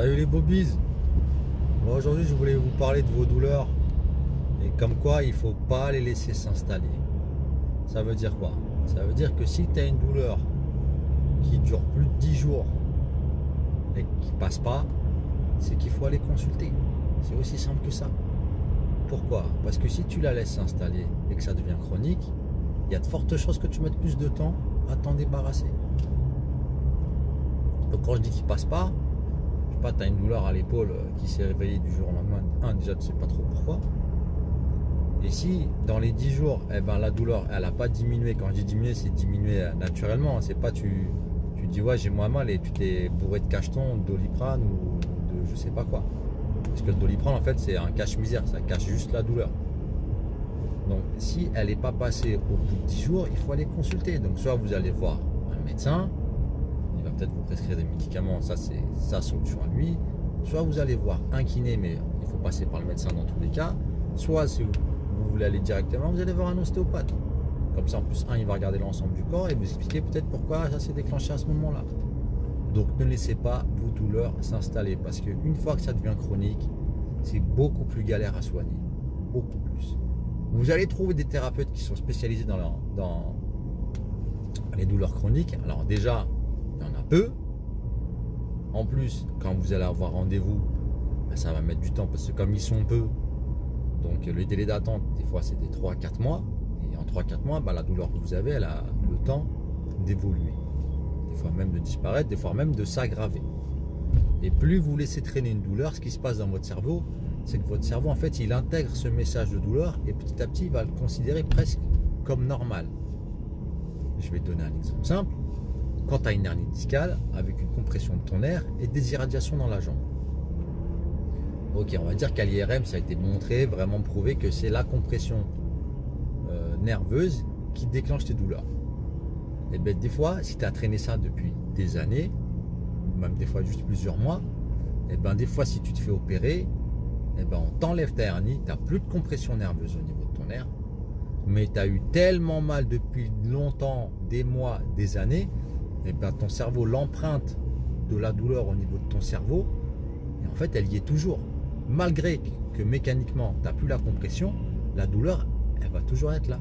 Salut les bobies. Bon, aujourd'hui je voulais vous parler de vos douleurs et comme quoi il faut pas les laisser s'installer. Ça veut dire quoi? Ça veut dire que si tu as une douleur qui dure plus de 10 jours et qui passe pas, c'est qu'il faut aller consulter. C'est aussi simple que ça. Pourquoi? Parce que si tu la laisses s'installer et que ça devient chronique, il y a de fortes chances que tu mettes plus de temps à t'en débarrasser. Donc quand je dis qu'il passe pas, je sais pas, tu as une douleur à l'épaule qui s'est réveillée du jour au lendemain. Déjà tu sais pas trop pourquoi. Et si dans les 10 jours, la douleur elle n'a pas diminué, quand je dis diminuer, c'est diminuer naturellement. C'est pas tu dis ouais j'ai moins mal et tu t'es bourré de cacheton, de Doliprane ou de je sais pas quoi. Parce que le Doliprane en fait c'est un cache-misère, ça cache juste la douleur. Donc si elle n'est pas passée au bout de 10 jours, il faut aller consulter. Donc soit vous allez voir un médecin, il va peut-être vous prescrire des médicaments, ça c'est sa solution à lui. Soit vous allez voir un kiné, mais il faut passer par le médecin dans tous les cas. Soit si vous voulez aller directement, vous allez voir un ostéopathe. Comme ça en plus il va regarder l'ensemble du corps et vous expliquer peut-être pourquoi ça s'est déclenché à ce moment-là. Donc ne laissez pas vos douleurs s'installer parce qu'une fois que ça devient chronique, c'est beaucoup plus galère à soigner. Beaucoup plus. Vous allez trouver des thérapeutes qui sont spécialisés dans les douleurs chroniques. Alors déjà, il y en a peu. En plus, quand vous allez avoir rendez-vous, ça va mettre du temps parce que comme ils sont peu, donc le délai d'attente, des fois c'est des 3-4 mois. Et en 3-4 mois, la douleur que vous avez, elle a le temps d'évoluer. Des fois même de disparaître, des fois même de s'aggraver. Et plus vous laissez traîner une douleur, ce qui se passe dans votre cerveau, c'est que votre cerveau, en fait, il intègre ce message de douleur et petit à petit, il va le considérer presque comme normal. Je vais donner un exemple simple. Quand tu as une hernie discale, avec une compression de ton nerf et des irradiations dans la jambe. Ok, on va dire qu'à l'IRM, ça a été montré, vraiment prouvé que c'est la compression nerveuse qui déclenche tes douleurs. Et bien des fois, si tu as traîné ça depuis des années, même des fois juste plusieurs mois, et ben des fois si tu te fais opérer, et ben on t'enlève ta hernie, tu n'as plus de compression nerveuse au niveau de ton nerf, mais tu as eu tellement mal depuis longtemps, des mois, des années, et ben ton cerveau, l'empreinte de la douleur au niveau de ton cerveau, et en fait elle y est toujours. Malgré que mécaniquement tu n'as plus la compression, la douleur, elle va toujours être là.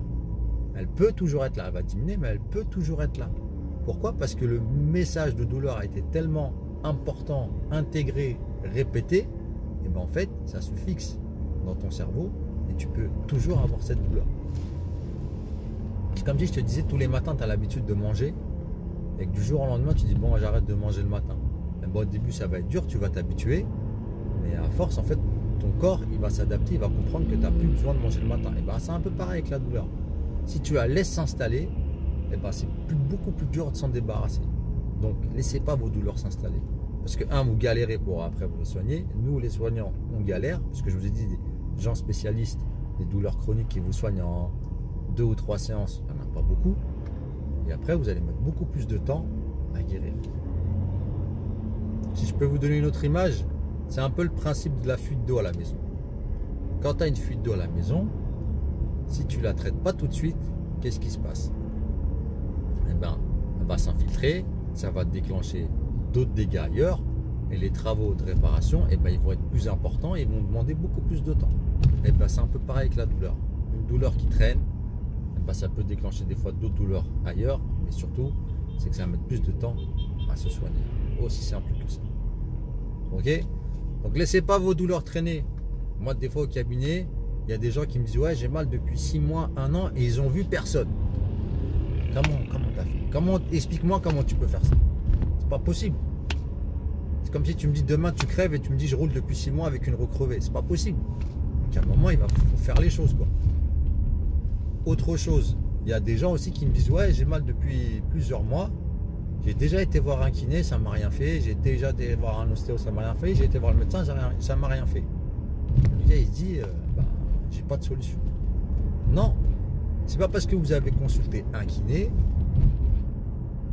Elle peut toujours être là, elle va diminuer, mais elle peut toujours être là. Pourquoi? Parce que le message de douleur a été tellement important, intégré, répété, et ben en fait, ça se fixe dans ton cerveau et tu peux toujours avoir cette douleur. Comme je te disais, tous les matins, tu as l'habitude de manger et que du jour au lendemain, tu dis bon, j'arrête de manger le matin. Et bon, au début, ça va être dur, tu vas t'habituer, mais à force, en fait, ton corps, il va s'adapter, il va comprendre que tu n'as plus besoin de manger le matin. Et ben c'est un peu pareil avec la douleur. Si tu la laisses s'installer, eh ben, c'est beaucoup plus dur de s'en débarrasser. Donc, laissez pas vos douleurs s'installer. Parce que, vous galérez pour après vous les soigner. Nous, les soignants, on galère. Parce que je vous ai dit, des gens spécialistes des douleurs chroniques qui vous soignent en 2 ou 3 séances, il n'y en a pas beaucoup. Et après, vous allez mettre beaucoup plus de temps à guérir. Si je peux vous donner une autre image, c'est un peu le principe de la fuite d'eau à la maison. Quand tu as une fuite d'eau à la maison, si tu ne la traites pas tout de suite, qu'est-ce qui se passe? Eh ben, elle va s'infiltrer, ça va déclencher d'autres dégâts ailleurs, et les travaux de réparation, eh ben, ils vont être plus importants et ils vont demander beaucoup plus de temps. Eh ben, c'est un peu pareil avec la douleur. Une douleur qui traîne, eh ben, ça peut déclencher des fois d'autres douleurs ailleurs, mais surtout, c'est que ça va mettre plus de temps à se soigner. Aussi simple que ça. Ok? Donc, laissez pas vos douleurs traîner. Moi, des fois au cabinet, il y a des gens qui me disent ouais, j'ai mal depuis 6 mois, 1 an et ils ont vu personne. Comment t'as fait? Explique-moi comment tu peux faire ça. C'est pas possible. C'est comme si tu me dis demain tu crèves et tu me dis je roule depuis 6 mois avec une roue crevée. C'est pas possible. Donc à un moment, il va faire les choses quoi. Autre chose, il y a des gens aussi qui me disent ouais, j'ai mal depuis plusieurs mois. J'ai déjà été voir un kiné, ça m'a rien fait. J'ai déjà été voir un ostéo, ça m'a rien fait. J'ai été voir le médecin, ça m'a rien fait. Le gars il se dit j'ai pas de solution. Non, c'est pas parce que vous avez consulté un kiné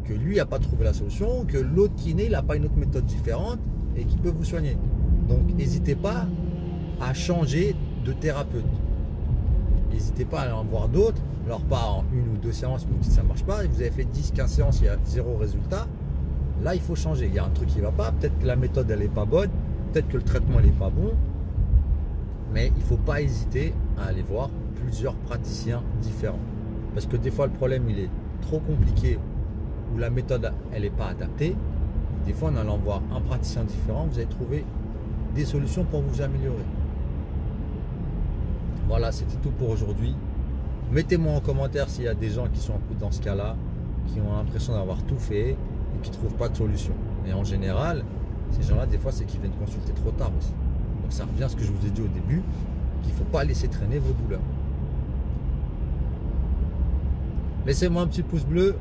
que lui n'a pas trouvé la solution, que l'autre kiné n'a pas une autre méthode différente et qui peut vous soigner. Donc n'hésitez pas à changer de thérapeute. N'hésitez pas à aller en voir d'autres, alors pas en 1 ou 2 séances, vous dites ça ne marche pas, vous avez fait 10-15 séances, il y a 0 résultat. là il faut changer, il y a un truc qui ne va pas, peut-être que la méthode elle n'est pas bonne, peut-être que le traitement n'est pas bon, mais il ne faut pas hésiter à aller voir plusieurs praticiens différents. Parce que des fois le problème il est trop compliqué ou la méthode elle n'est pas adaptée. Des fois en allant voir un praticien différent, vous allez trouver des solutions pour vous améliorer. Voilà, c'était tout pour aujourd'hui. Mettez-moi en commentaire s'il y a des gens qui sont un peu dans ce cas-là, qui ont l'impression d'avoir tout fait et qui ne trouvent pas de solution. Et en général, ces gens-là, des fois, c'est qu'ils viennent consulter trop tard aussi. Donc ça revient à ce que je vous ai dit au début, qu'il ne faut pas laisser traîner vos douleurs. Laissez-moi un petit pouce bleu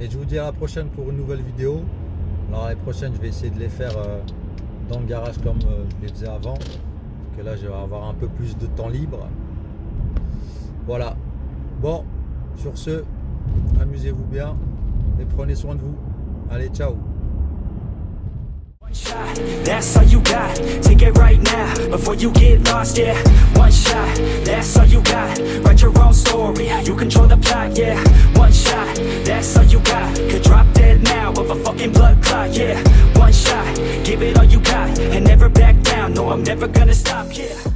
et je vous dis à la prochaine pour une nouvelle vidéo. Alors les prochaines, je vais essayer de les faire dans le garage comme je les faisais avant. Parce que là, je vais avoir un peu plus de temps libre. Voilà. Bon, sur ce, amusez-vous bien et prenez soin de vous. Allez, ciao. That's all you got, take it right now, before you get lost, yeah. One shot, that's all you got, write your own story, you control the plot, yeah. One shot, that's all you got, could drop dead now of a fucking blood clot, yeah. One shot, give it all you got, and never back down, no I'm never gonna stop, yeah.